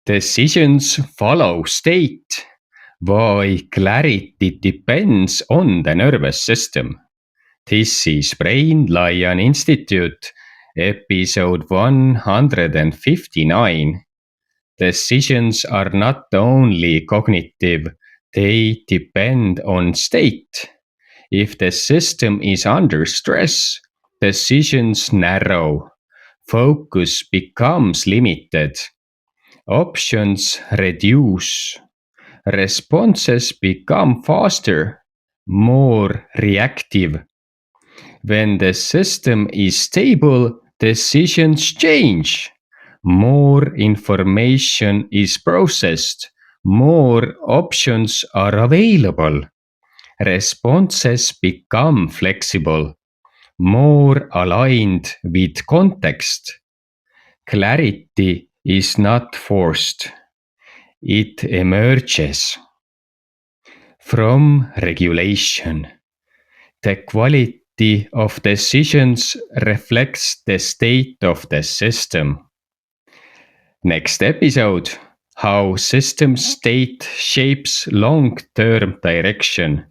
Decisions follow state, while clarity depends on the nervous system. This is Brain Lion Institute, episode 159. Decisions are not only cognitive, they depend on state. If the system is under stress, decisions narrow, focus becomes limited, options reduce, responses become faster, more reactive. When the system is stable, decisions change. More information is processed, more options are available. Responses become flexible, more aligned with context. Clarity is not forced, it emerges from regulation. The quality of decisions reflects the state of the system. Next episode: how system state shapes long-term direction.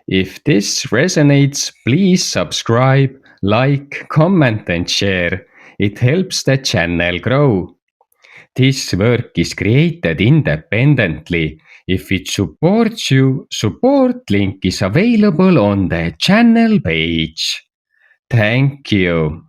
If this resonates, please subscribe, like, comment and share. It helps the channel grow. This work is created independently. If it supports you, support link is available on the channel page. Thank you.